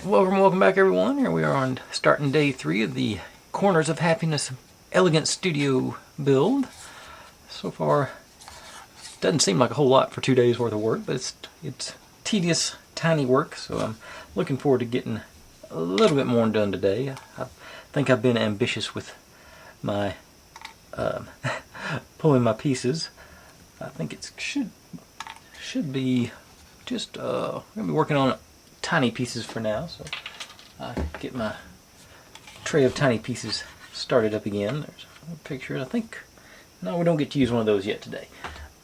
Welcome back everyone. Here we are on starting day 3 of the Corners of Happiness Elegant Studio build. So far, doesn't seem like a whole lot for 2 days worth of work, but it's tedious, tiny work, so I'm looking forward to getting a little bit more done today. I think I've been ambitious with my pulling my pieces. I think it should be just I'm gonna be working on tiny pieces for now, so I get my tray of tiny pieces started up again. There's a picture. I think no, we don't get to use one of those yet today.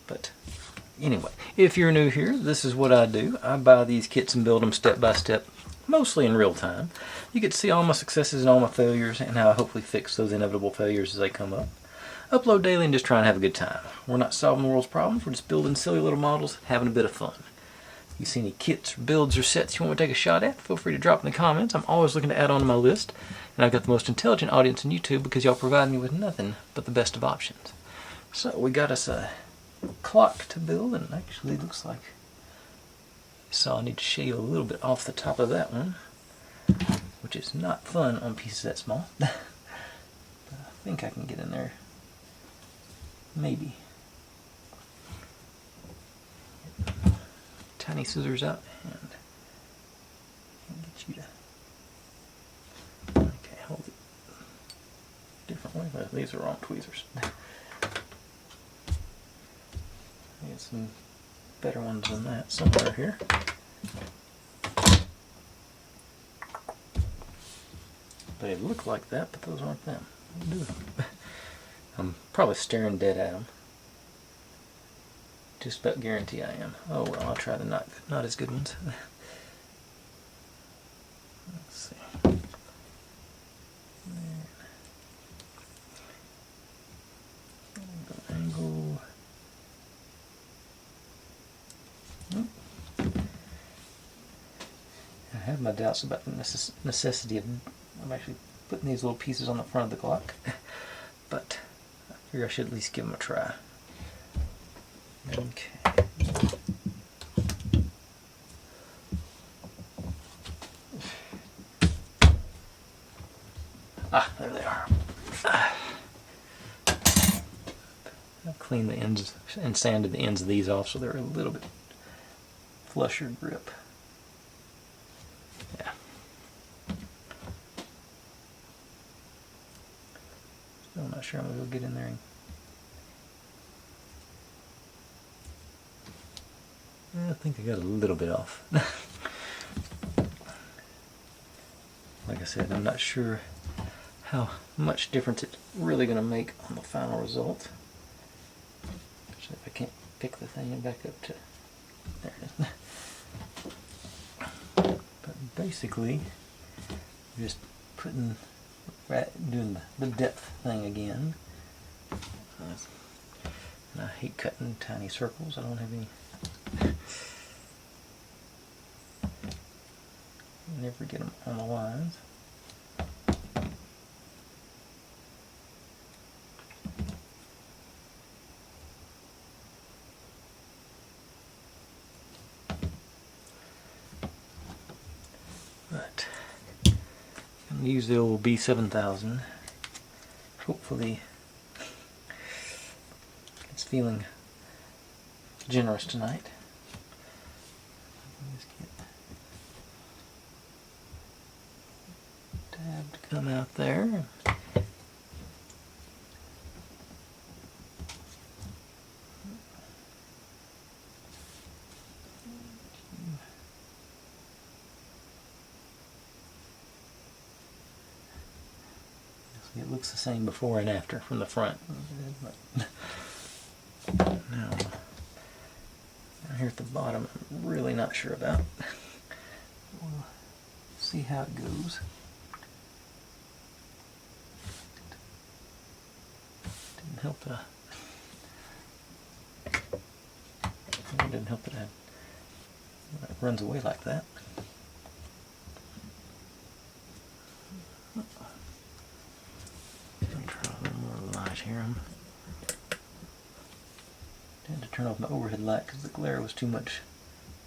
But anyway, if you're new here, this is what I do. I buy these kits and build them step by step, mostly in real time. You get to see all my successes and all my failures and how I hopefully fix those inevitable failures as they come up. Upload daily and just try and have a good time. We're not solving the world's problems, we're just building silly little models, having a bit of fun. If you see any kits, or builds, or sets you want me to take a shot at, feel free to drop in the comments. I'm always looking to add on to my list, and I've got the most intelligent audience on YouTube because y'all provide me with nothing but the best of options. So we got us a clock to build, and it actually looks like I need to shave a little bit off the top of that one, which is not fun on pieces that small. But I think I can get in there. Maybe. Tiny scissors out and get you to, okay, hold it different way. Well, these are wrong tweezers. I get some better ones than that somewhere here. They look like that, but those aren't them. I'm probably staring dead at them. Just about guarantee I am. Oh well, I'll try the not as good ones. Let's see. Angle. I have my doubts about the necessity of actually putting these little pieces on the front of the clock, but I figure I should at least give them a try. Okay. Ah, there they are. I've cleaned the ends and sanded the ends of these off so they're a little bit flusher grip. Yeah. Still not sure I'm going to get in there and I think I got a little bit off. Like I said, I'm not sure how much difference it's really going to make on the final result. Especially if I can't pick the thing back up to there it is. But basically, just doing the depth thing again. And I hate cutting tiny circles. I don't have any. Never get them on the lines. But I'm going to use the old B7000. Hopefully it's feeling generous tonight. Tab to come out there. It looks the same before and after from the front. Now, here at the bottom, I'm really not sure about. We'll see how it goes. Didn't help that. It didn't help that it runs away like that. I'll try a little more light here. I had to turn off my overhead light because the glare was too much.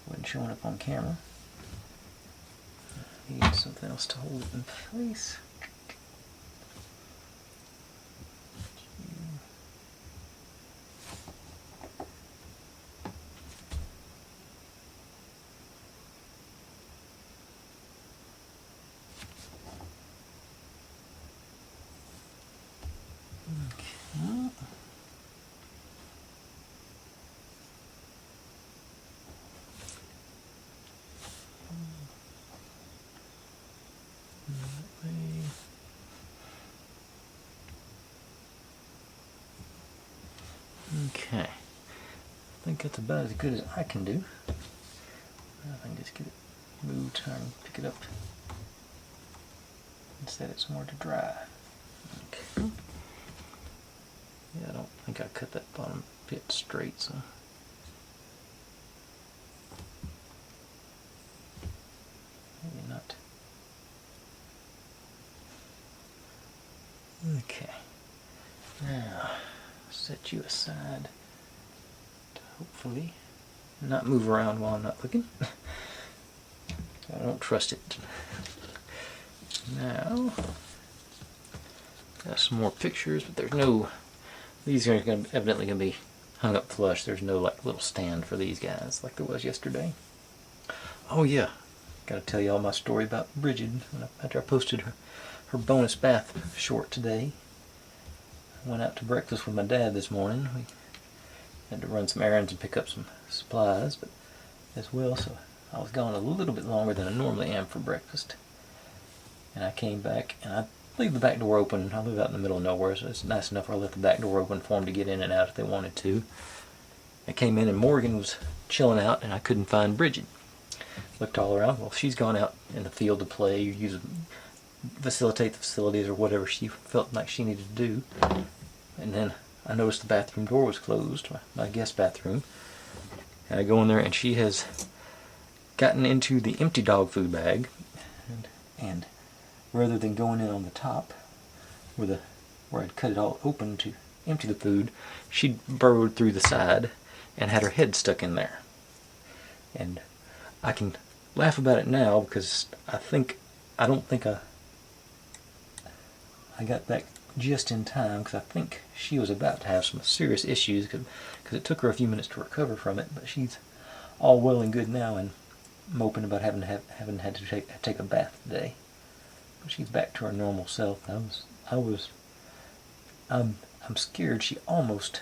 Wasn't showing up on camera. Need something else to hold it in place. Okay. Okay, I think that's about as good as I can do. I can just get it moved, try and pick it up and set it somewhere to dry. Okay. Yeah, I don't think I cut that bottom bit straight, so. Maybe not. Okay. Now, set you aside to hopefully not move around while I'm not looking. I don't trust it. Now, got some more pictures, but there's no, these are evidently going to be hung up flush. There's no like little stand for these guys like there was yesterday. Oh yeah, got to tell you all my story about Bridget after I posted her bonus bath short today. I went out to breakfast with my dad this morning. We had to run some errands and pick up some supplies, but as well, so I was gone a little bit longer than I normally am for breakfast. And I came back, and I leave the back door open. I live out in the middle of nowhere, so it's nice enough where I left the back door open for them to get in and out if they wanted to. I came in and Morgan was chilling out, and I couldn't find Bridget. Looked all around. Well, she's gone out in the field to play, facilitate the facilities or whatever she felt like she needed to do. And then I noticed the bathroom door was closed, my guest bathroom. And I go in there, and she has gotten into the empty dog food bag, and rather than going in on the top where I'd cut it all open to empty the food, she burrowed through the side and had her head stuck in there. And I can laugh about it now because I don't think I got back just in time, because I think she was about to have some serious issues because it took her a few minutes to recover from it, but she's all well and good now and moping about having had to take a bath today. But she's back to her normal self. I'm scared she almost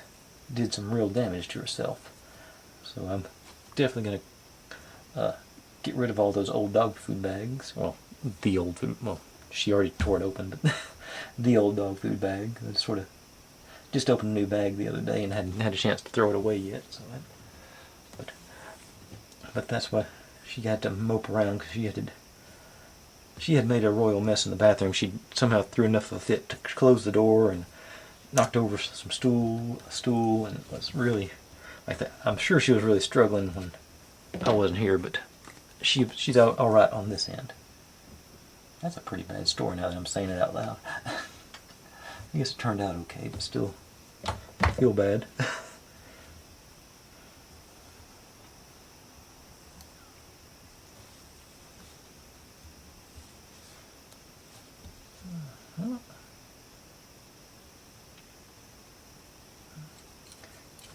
did some real damage to herself. So I'm definitely going to get rid of all those old dog food bags. Well, the old food, well, she already tore it open, but the old dog food bag. I sort of just opened a new bag the other day and hadn't had a chance to throw it away yet. So but that's why she had to mope around, because she had made a royal mess in the bathroom. She somehow threw enough of a fit to close the door and knocked over some stool, and it was really like that. I'm sure she was really struggling when I wasn't here, but she's all right on this end. That's a pretty bad story now that I'm saying it out loud. I guess it turned out okay, but still, I feel bad.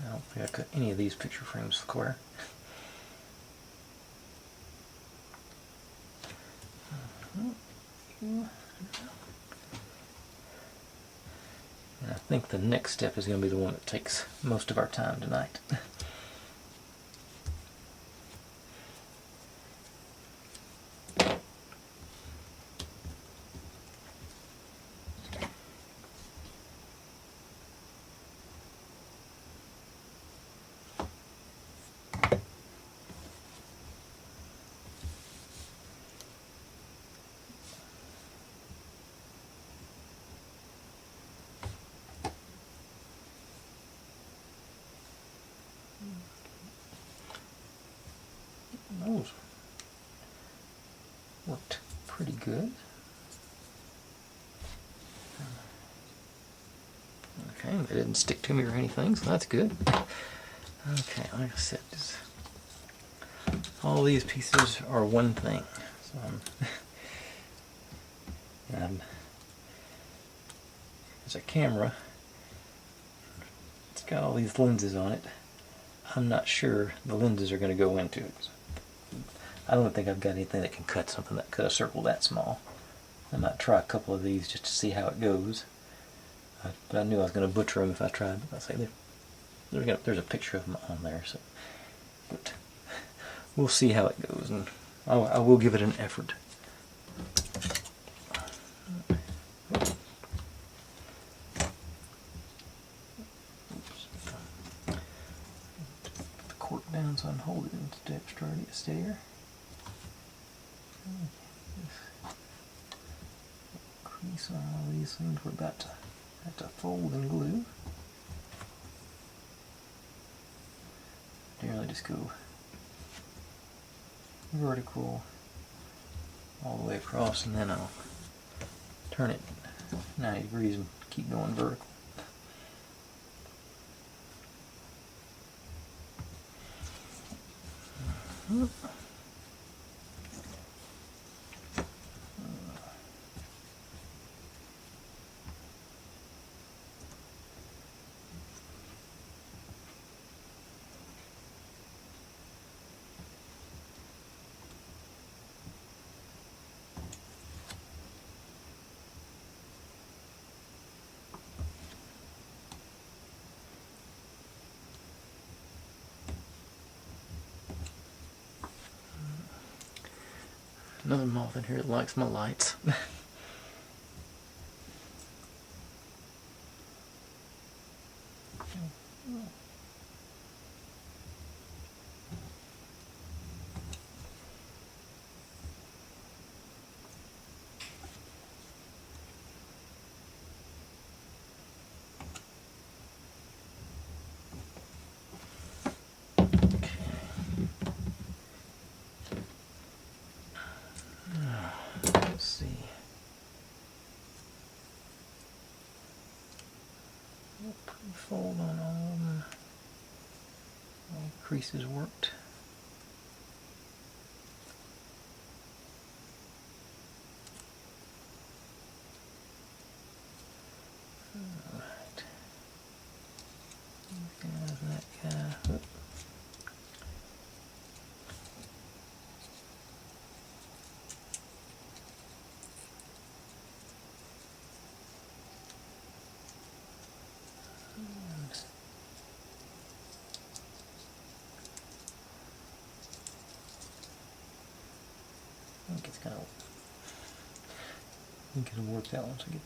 I don't think I cut any of these picture frames square. And I think the next step is going to be the one that takes most of our time tonight. Those worked pretty good. Okay, they didn't stick to me or anything, so that's good. Okay, like I said, all these pieces are one thing. So tried. There's a camera. It's got all these lenses on it. I'm not sure the lenses are going to go into it. I don't think I've got anything that can cut something that cut a circle that small. I might try a couple of these just to see how it goes. But I knew I was going to butcher them if I tried. But I say there's a picture of them on there, so. But we'll see how it goes, and I will give it an effort. Put the cork down so I can hold it and steadier. Crease on all these things we're about to have to fold and glue. Generally just go vertical all the way across, and then I'll turn it 90 degrees and keep going vertical. Another moth in here that likes my lights. Let's see. Pre-fold on all of them. All the creases worked. Alright. That guy. Oop. I think it'll work out once I get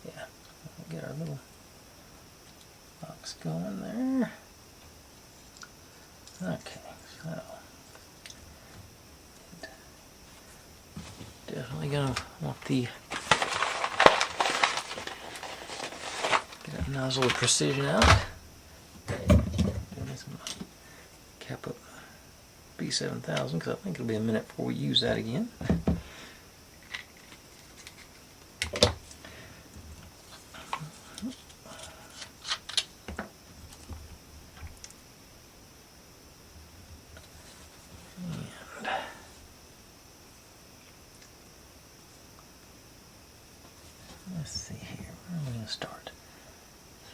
we'll get our little box going there. Okay, so definitely gonna want the get that nozzle of precision out. Cap up B7000 because I think it'll be a minute before we use that again. Let's see here, where am I going to start?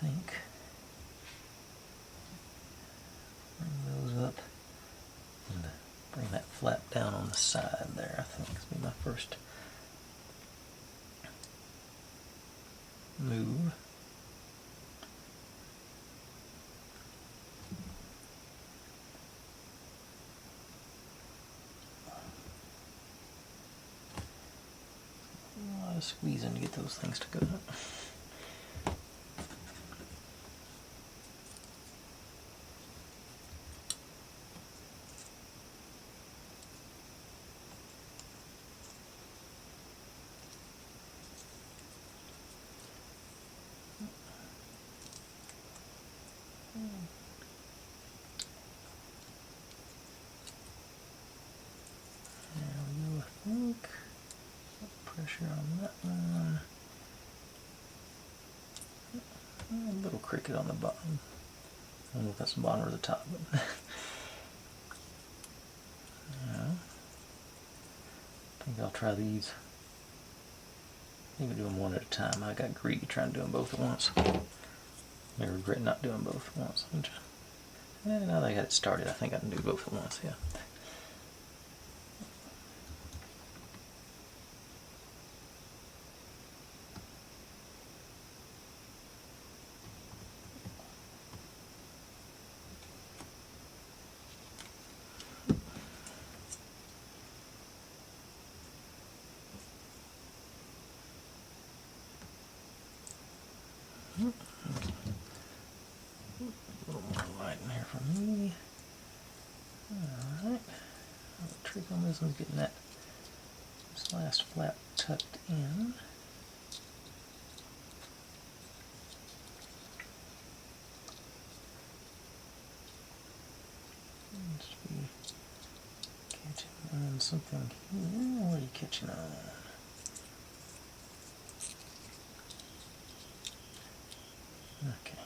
I think bring those up and bring that flap down on the side there. I think this will be my first move. A lot of squeezing to get those things to go up. Pressure on that one. A little cricket on the bottom. I don't know if that's the bottom or the top, but yeah. I think I'll try these Maybe do them one at a time. I got greedy trying to do them both at once. I regret not doing both at once. Now that I got it started, I think I can do both at once, yeah. A little more light in here for me. Alright. The trick on this one's getting this last flap tucked in. Just be catching on something here. What are you catching on? Okay.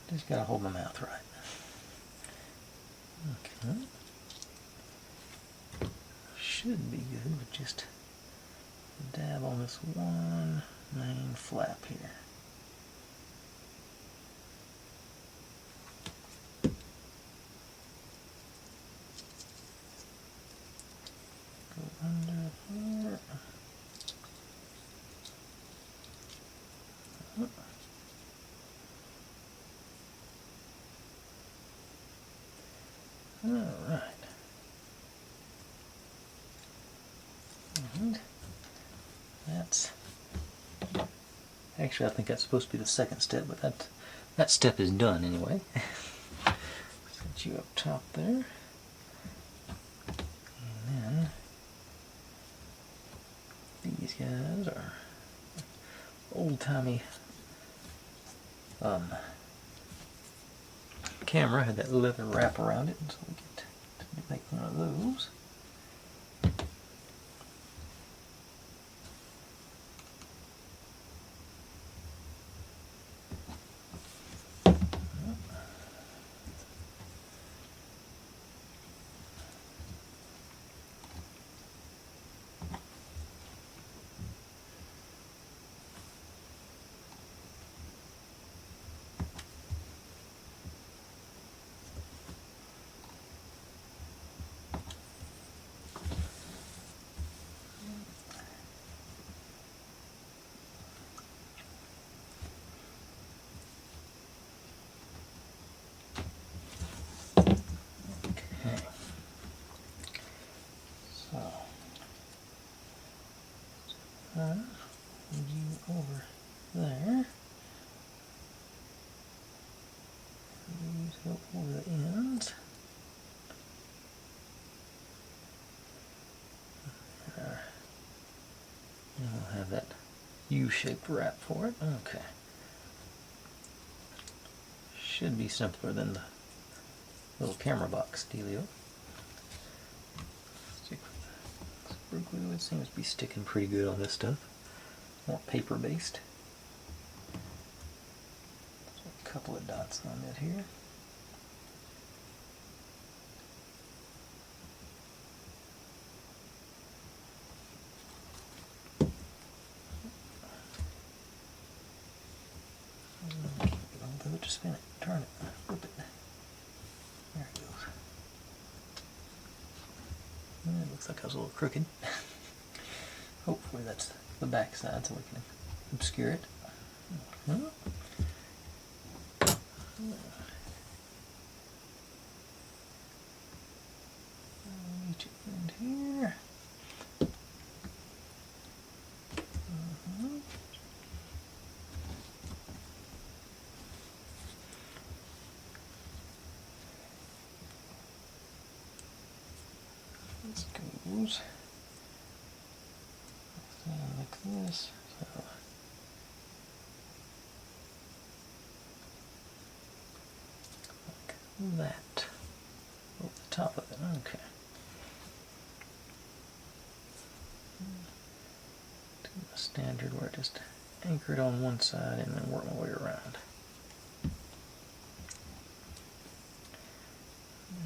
Just gotta hold my mouth right. Okay. Should be good with just a dab on this one main flap here. Go under here. Alright. And that's actually, I think that's supposed to be the second step, but that step is done anyway. Set you up top there. And then these guys are old-timey camera, had that leather wrap around it, and so we get to make one of those. You over there. These go over the ends. And we'll have that U-shaped wrap for it. Okay. Should be simpler than the little camera box dealio. Stick with the super glue. It seems to be sticking pretty good on this stuff. More paper based. So a couple of dots on it here. Although just spin it, turn it, flip it. There it goes. It looks like I was a little crooked. Hopefully that's the back side so we can obscure it. Each end here. This goes like this. So like that. Over the top of it. Okay. Do the standard where I just anchor it on one side and then work my way around.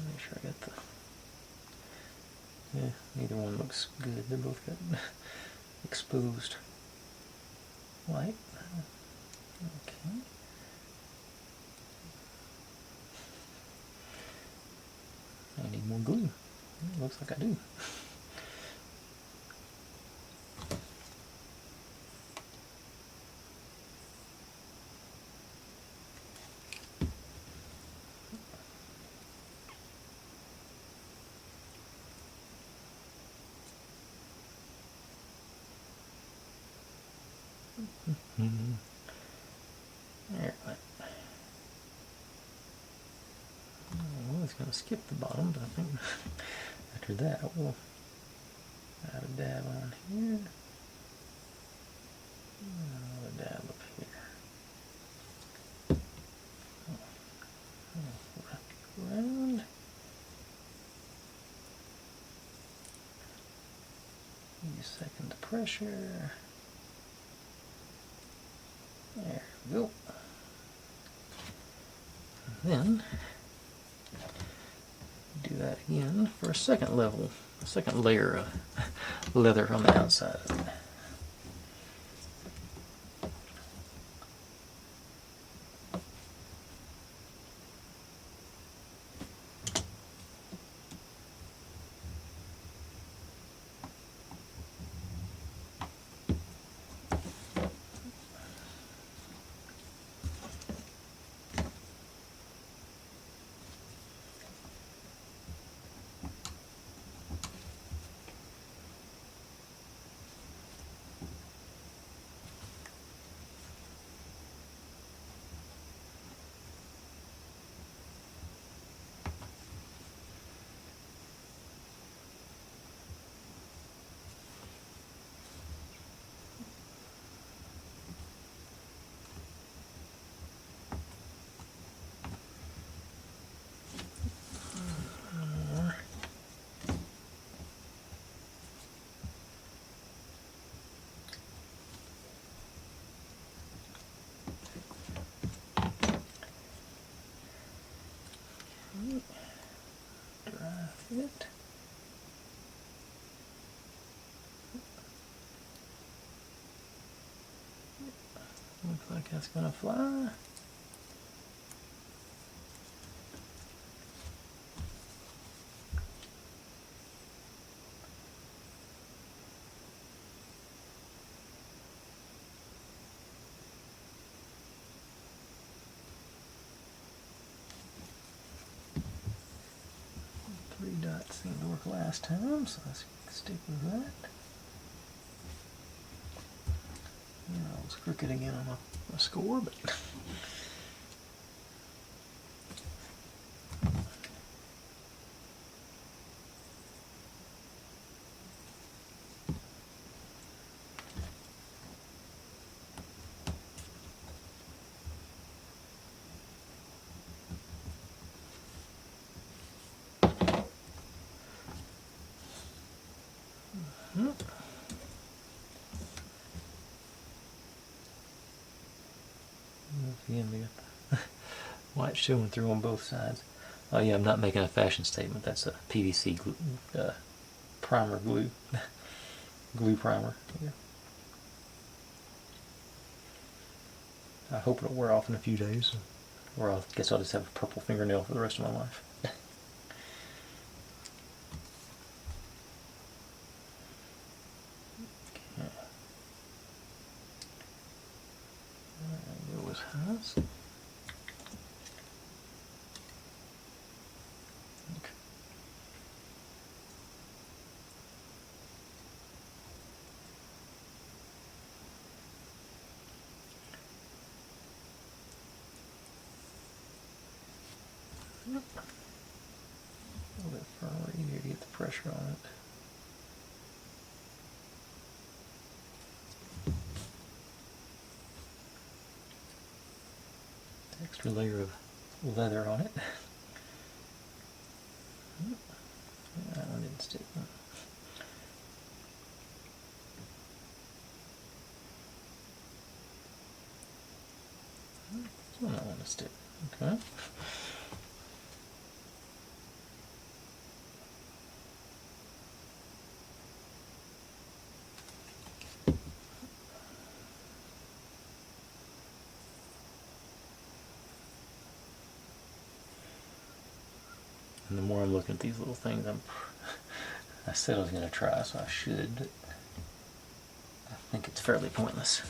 Make sure I got the. Yeah, neither one looks good. They're both got exposed white. Okay. I need more glue. Looks like I do. There it went. Well, it's going to skip the bottom, but I think after that we'll add a dab on here. Another dab up here. Wrap it around. Use second pressure. There we go. And then do that again for a second level, a second layer of leather on the outside of it. Dry fit. Looks like that's gonna fly. Three dots seemed to work last time, so let's stick with that. I was crooked again on my score, but again, we got the white showing through on both sides. Oh yeah, I'm not making a fashion statement. That's a PVC glue, primer glue, glue primer. Yeah. I hope it'll wear off in a few days, or I guess I'll just have a purple fingernail for the rest of my life. Has. Okay. A little bit firmer, easier to get the pressure on it. Extra layer of leather on it. That one didn't stick. This one I want to stick. Okay. And the more I'm looking at these little things, I said I was going to try, so I should, but I think it's fairly pointless.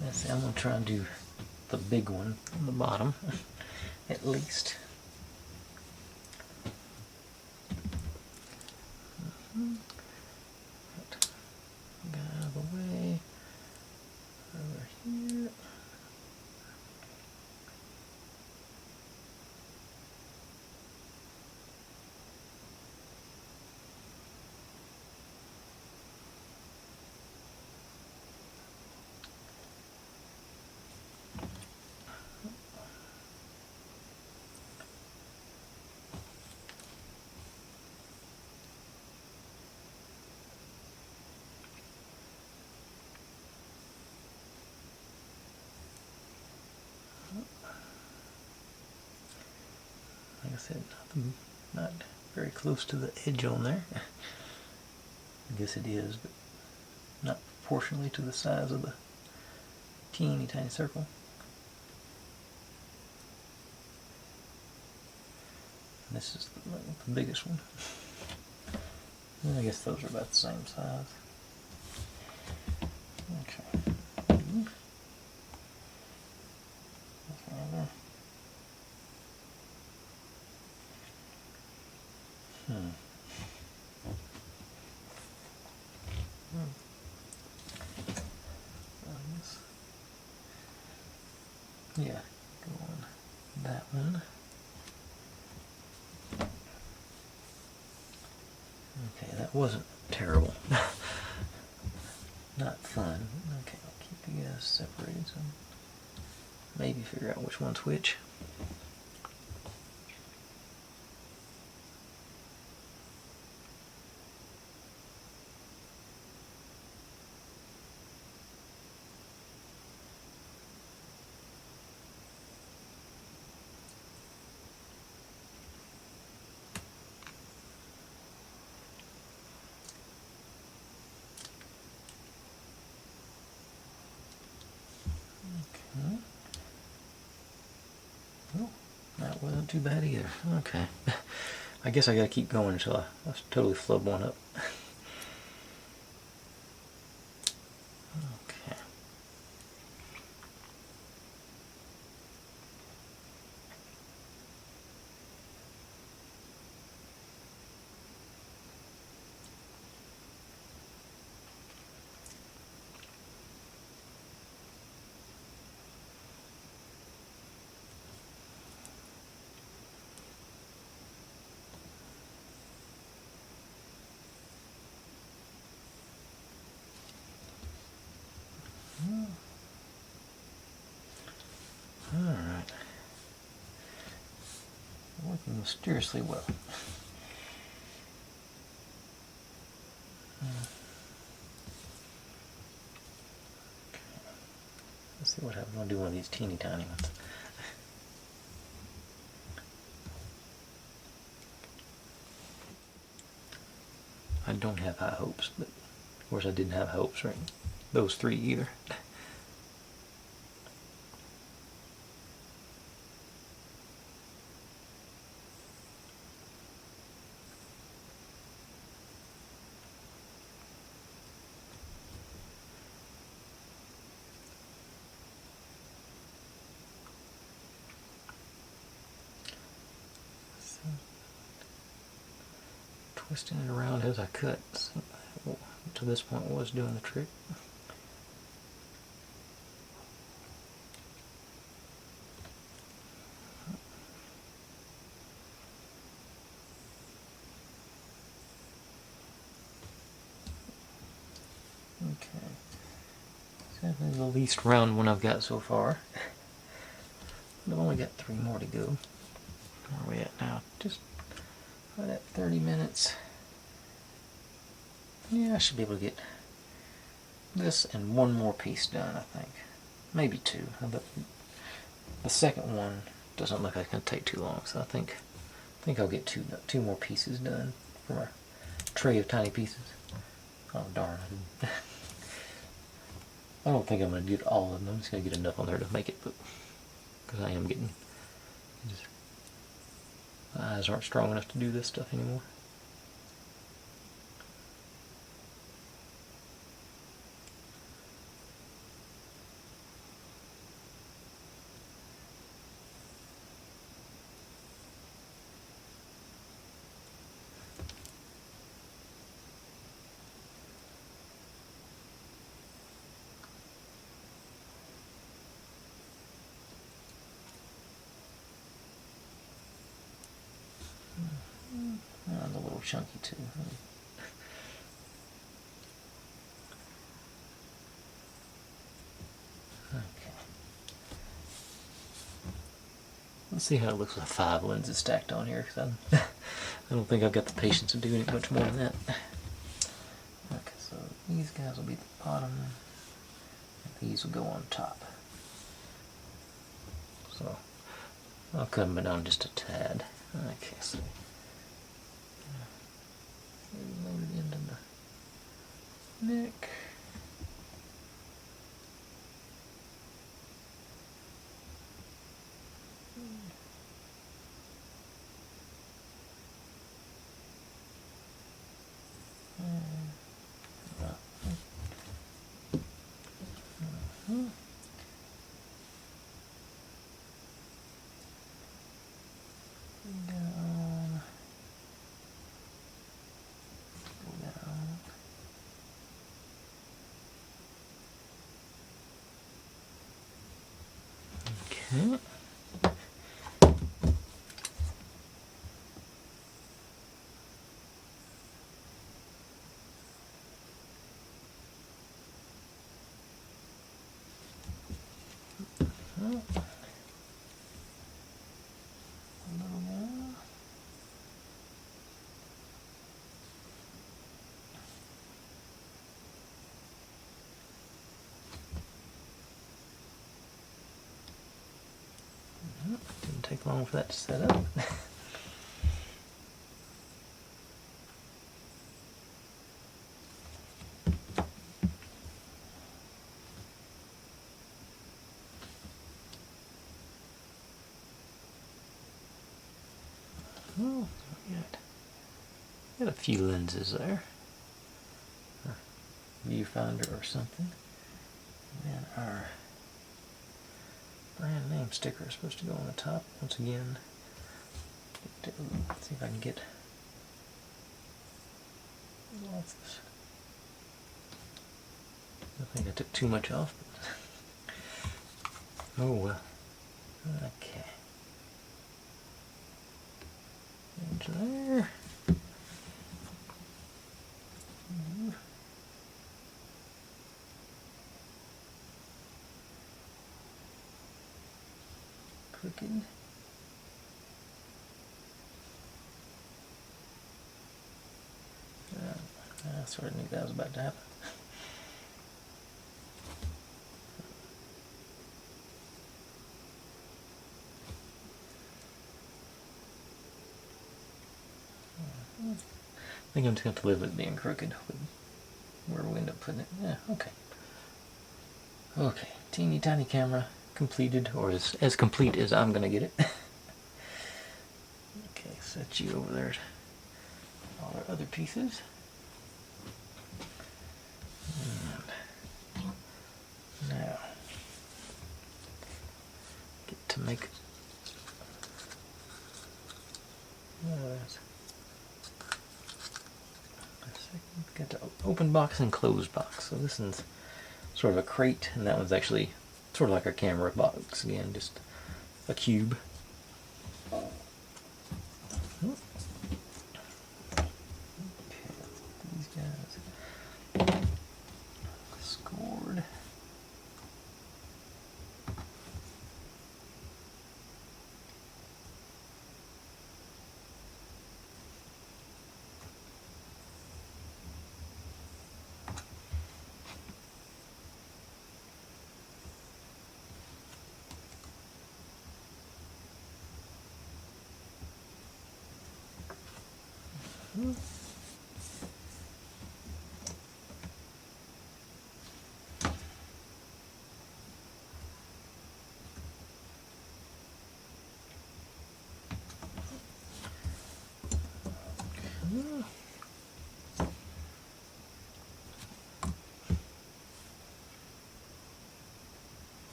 Let's see, I'm going to try and do the big one on the bottom, at least. Get out of the way. Over here. Like I said, not very close to the edge on there. I guess it is, but not proportionally to the size of the teeny tiny circle. And this is the biggest one. And I guess those are about the same size. Okay. Yeah, go on that one. Okay, that wasn't terrible. Not fun. Okay, I'll keep you guys separated so maybe figure out which one's which. Oh, that wasn't too bad either. Okay. I guess I gotta keep going until I totally flub one up. Okay. Alright. Working mysteriously well. Let's see what happens when I do one of these teeny tiny ones. I don't have high hopes, but of course I didn't have hopes for those three either. Twisting it around as I cut. To this point was doing the trick. Okay. So that is the least round one I've got so far. I've only got 3 more to go. Where are we at now? Just right at 30 minutes. Yeah, I should be able to get this and one more piece done, I think. Maybe 2. But the second one doesn't look like it's going to take too long, so I think I'll get two more pieces done for my tray of tiny pieces. Oh darn! I don't think I'm going to get all of them. I'm just going to get enough on there to make it, but because I am getting. I eyes aren't strong enough to do this stuff anymore. A little chunky too. Okay. Let's see how it looks with 5 lenses stacked on here, because I don't think I've got the patience of doing it much more than that. Okay, so these guys will be at the bottom, and these will go on top. So I'll cut them down just a tad. Okay, so load it into the neck. Okay. Didn't take long for that to set up. Oh, got a few lenses there. Viewfinder or something. And then our brand name sticker is supposed to go on the top once again. Let's see if I can get off this. I think I took too much off. Oh well. Okay. Edge there. Crooked. I sort of knew that was about to happen. I think I'm just going to have to live with it being crooked, with where we end up putting it. Yeah, okay. Okay, teeny tiny camera completed, or as complete as I'm going to get it. Okay, set you over there. All our other pieces. And now, get to make got the open box and closed box. So this one's sort of a crate, and that one's actually sort of like our camera box again, just a cube. These guys scored.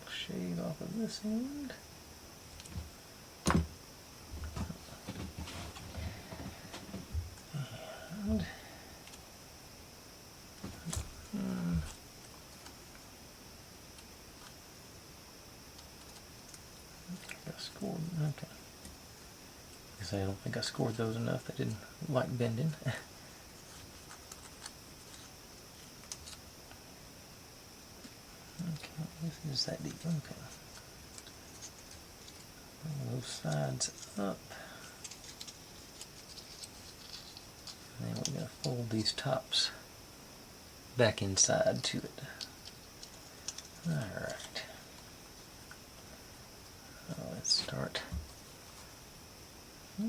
Shade off of this end. And I scored. Okay. I don't think I scored those enough. They didn't like bending. Okay, this is that deep. Okay. Bring those sides up. And then we're going to fold these tops back inside to it. Alright. So let's start. A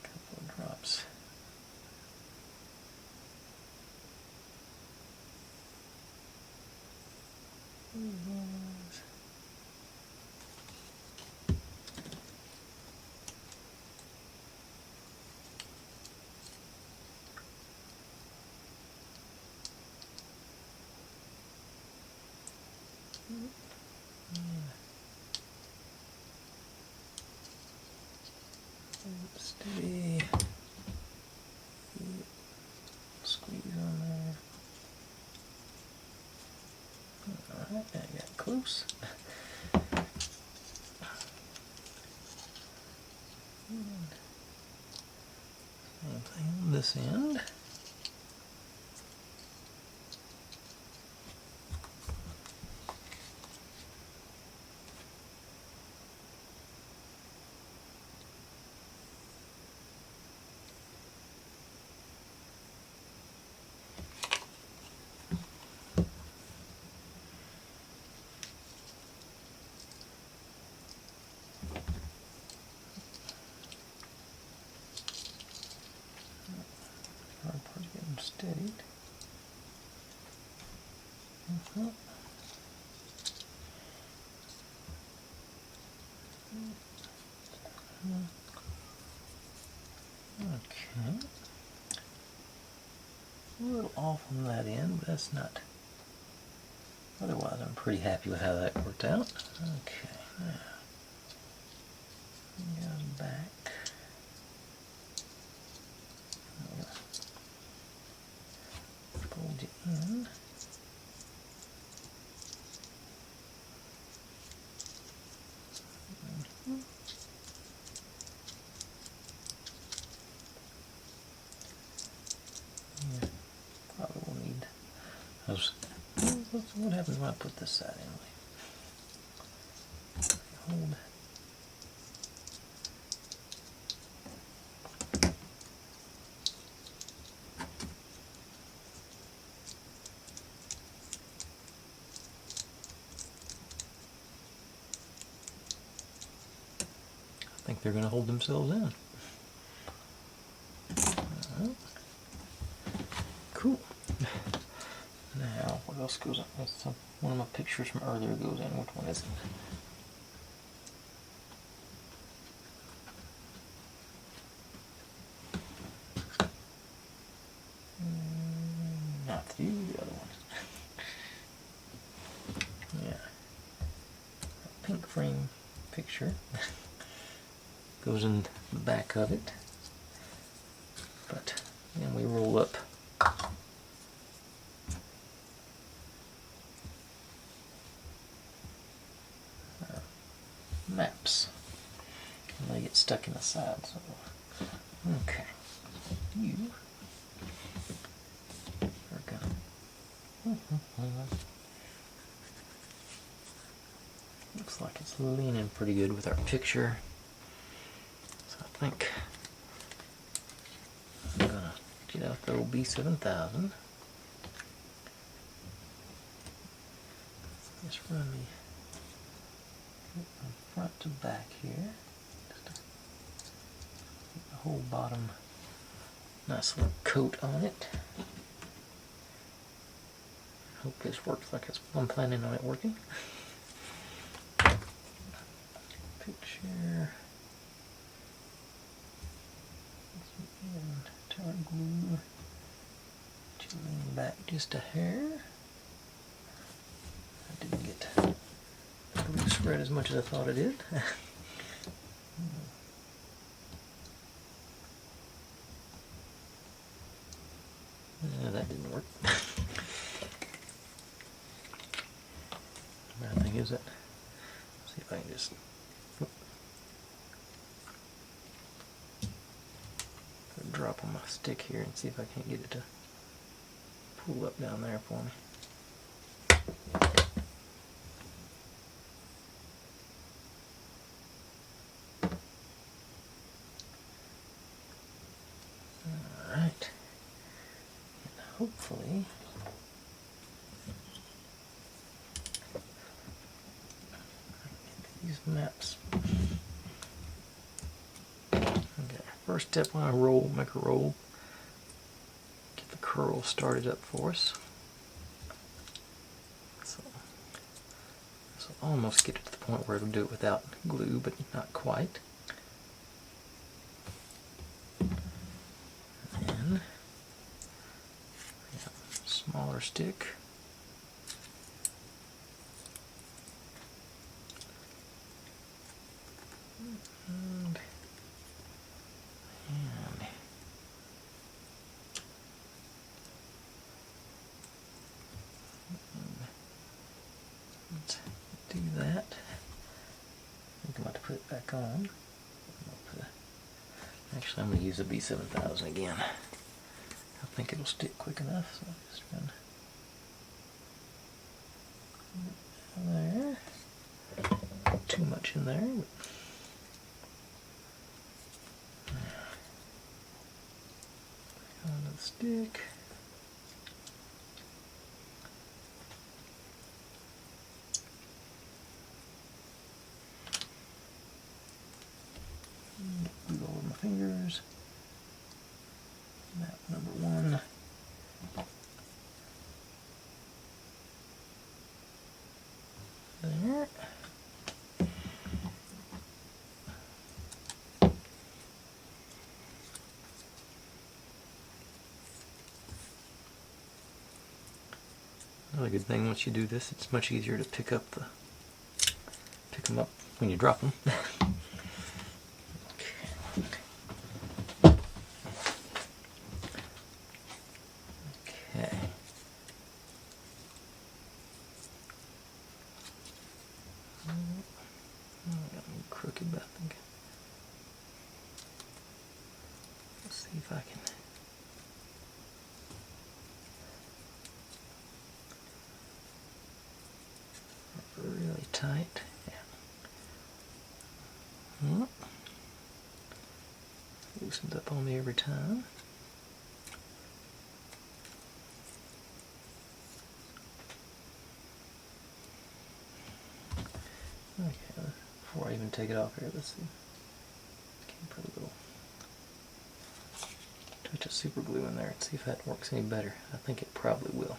couple of drops. Steady. Squeeze on there. Alright, I got close. Same thing on this end. Hard part to get them steadied. Okay. A little off on that end, but that's not. Otherwise, I'm pretty happy with how that worked out. Okay. Now, go back. Fold you in. Yeah, probably will need those. What happens when I put this side in? Hold. I think they're going to hold themselves in. Cool. Now, what else goes on? That's one of my pictures from earlier goes in. Which one is it? Not you, the other one. Yeah. A pink frame picture goes in the back of it. But then we roll up maps and they get stuck in the side. So, okay, you are gonna. Looks like it's leaning pretty good with our picture. So I think Get out the old B7000. Just run me from front to back here. Just to get the whole bottom nice little coat on it. Hope this works like I'm planning on it working. Picture. And tar glue. Lean back just a hair. I didn't get the glue spread as much as I thought I did. That didn't work. The thing is that, see if I can just drop on my stick here and see if I can't get it to pull up down there for me. Alright. And hopefully these maps. Okay, first step when I roll, make a roll. Get the curl started up for us. So almost get it to the point where it'll do it without glue, but not quite. And then smaller stick. And let's do that. I think I'm about to put it back on. Actually, I'm going to use a B7000 again. I think it'll stick quick enough, so I'll just run there. Not too much in there. Onto the stick. Glue all over my fingers. Map number 1. There. Another good thing, once you do this, it's much easier to pick them up when you drop them. Okay. Got me crooked, but I think. Let's see if I can. Really tight. Yeah. Loosens up on me every time. Okay, before I even take it off here, let's see. Can put a little touch of super glue in there and see if that works any better. I think it probably will.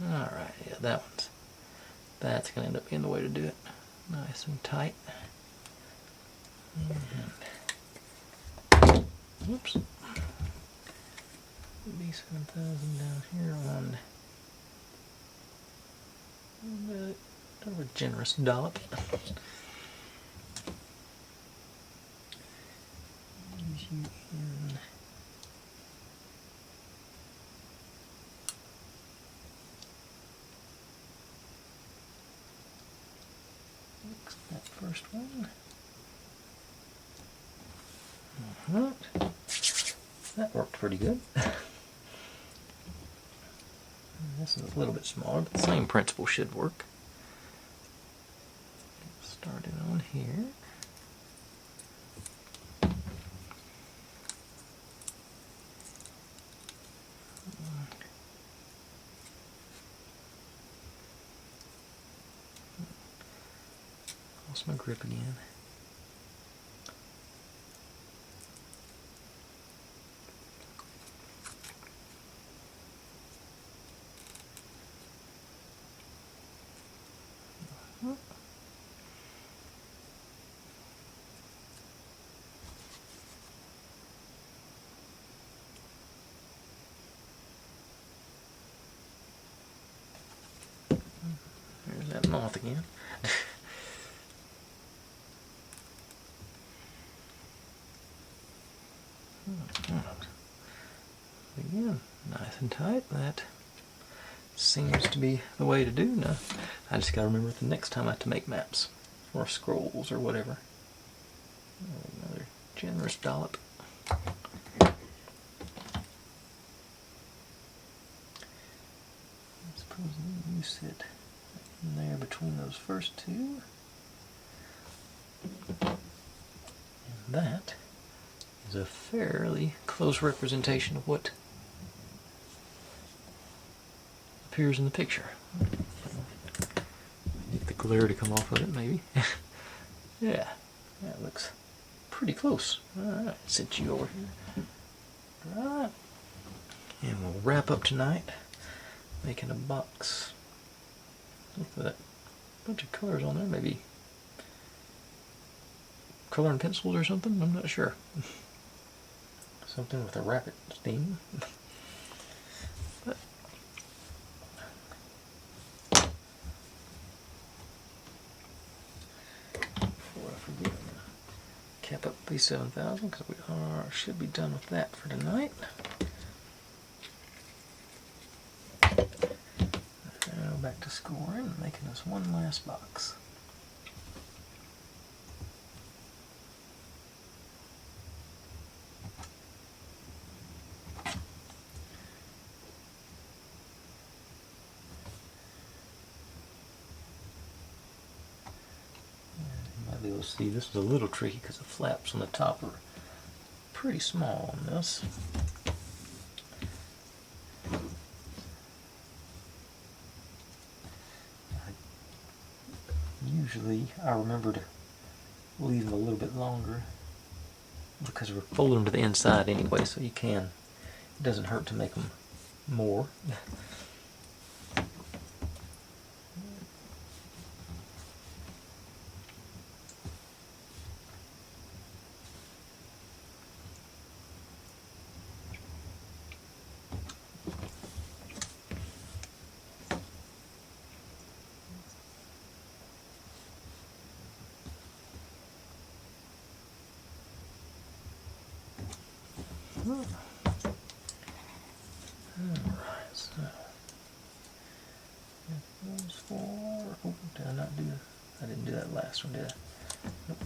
Alright, yeah, that's going to end up being the way to do it. Nice and tight. And, oops. B7000 down here on a generous dollop. Use you in that first one. Right. That worked pretty good. This is a little bit smaller, but the same principle should work. Get started on here. Lost my grip again. There's that moth again. Again, nice and tight. That seems to be the way to do now. I just gotta remember the next time I have to make maps or scrolls or whatever. Another generous dollop. I suppose you sit in there between those first two. And that is a fairly close representation of what appears in the picture. Get the glare to come off of it, maybe. Yeah, that looks pretty close. Alright, sit you over here. Right. And we'll wrap up tonight making a box with that bunch of colors on there, maybe coloring pencils or something, I'm not sure. Something with a rapid theme. But before I forget, I'm gonna cap up B7000 because we should be done with that for tonight. Now back to scoring and making us one last box. You'll see this is a little tricky because the flaps on the top are pretty small on this. Usually I remember to leave them a little bit longer because we're folding them to the inside anyway, so you can. It doesn't hurt to make them more. Alright, so those four. Oh, did I not do? I didn't do that last one, did I? Nope.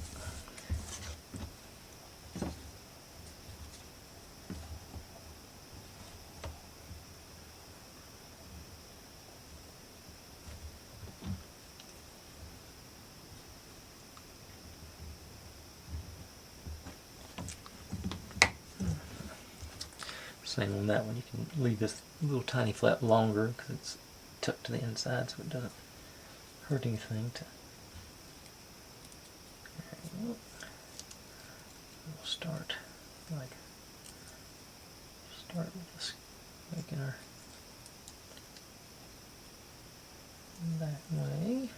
Same on that one. You can leave this little tiny flap longer because it's tucked to the inside, so it doesn't hurt anything. We'll start with this, making our that way.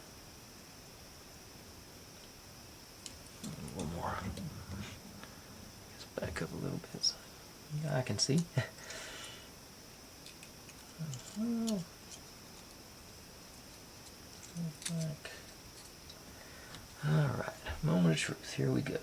A little more. Just back up a little bit so I can see. Alright, moment of truth. Here we go.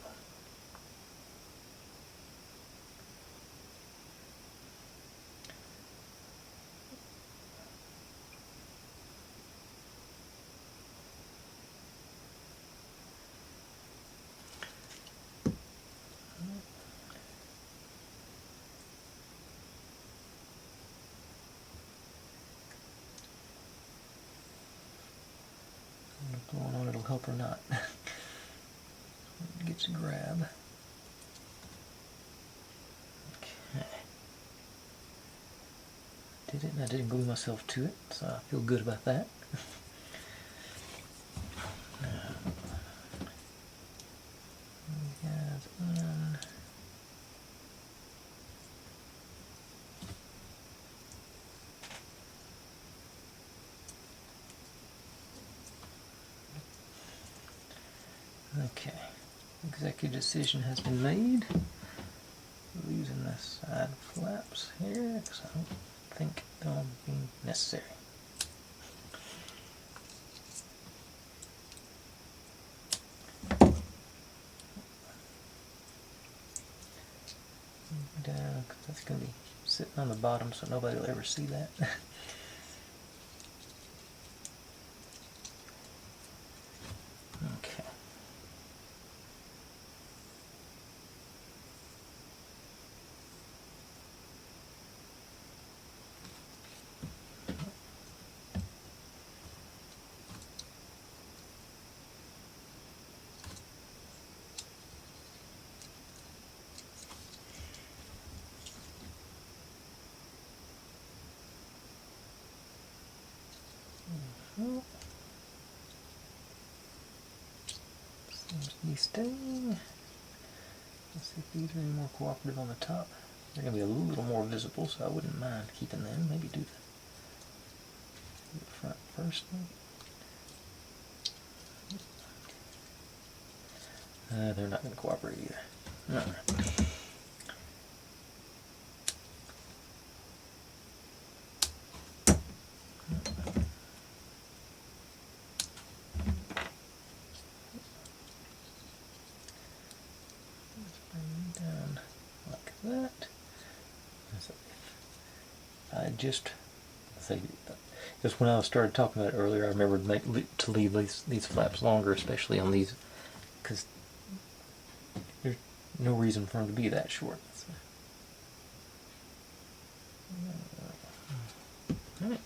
going on, it'll help or not. Get to grab. Okay. Did it, and I didn't glue myself to it, so I feel good about that. Okay, executive decision has been made. Losing the side flaps here because I don't think they'll be necessary. Down, because that's going to be sitting on the bottom, so nobody will ever see that. Okay. Seems to be staying. Let's see if these are any more cooperative on the top. They're going to be a little more visible, so I wouldn't mind keeping them. Maybe do the front first. They're not going to cooperate either. All right. Just when I started talking about it earlier, I remembered to leave these flaps longer, especially on these, because there's no reason for them to be that short. All right.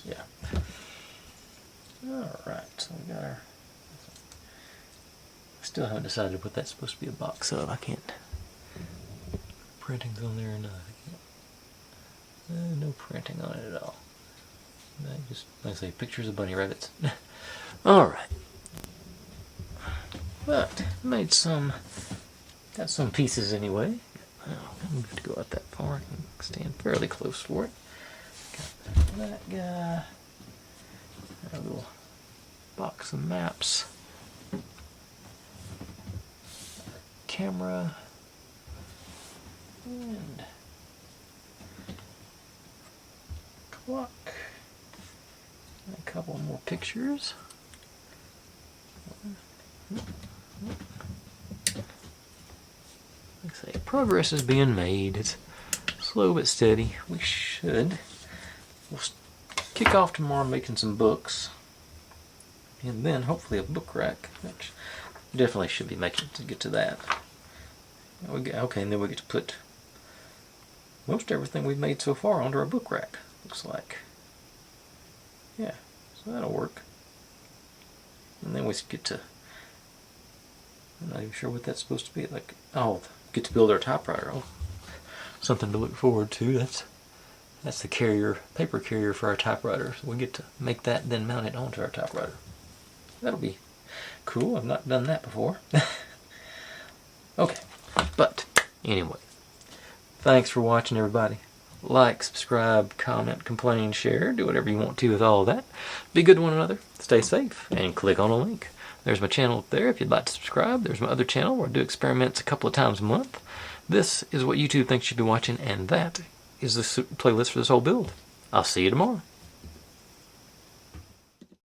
Yeah. Alright, so we got our... Still haven't decided what that's supposed to be a box of. I can't... Printing's on there or not. No printing on it at all. Just, like I say, pictures of bunny rabbits. Alright. But, made some... Got some pieces anyway. Oh, I'm going to go out that far. I can stand fairly close for it. Got that guy. A little box of maps. Camera. And clock. And a couple more pictures. Like I say, progress is being made. It's slow but steady. We'll kick off tomorrow making some books, and then hopefully a book rack, which definitely should be making to get to that. Okay, and then we get to put most everything we've made so far onto our book rack, looks like. Yeah, so that'll work. And then we get to, I'm not even sure what that's supposed to be. Like, oh, get to build our typewriter. Oh, something to look forward to. That's the carrier, paper carrier for our typewriter. So we get to make that, then mount it onto our typewriter. That'll be cool. I've not done that before. Okay, but anyway, thanks for watching, everybody. Like, subscribe, comment, complain, share, do whatever you want to with all of that. Be good to one another, stay safe, and click on a link. There's my channel up there if you'd like to subscribe. There's my other channel where I do experiments a couple of times a month. This is what YouTube thinks you should be watching, and that is the playlist for this whole build. I'll see you tomorrow.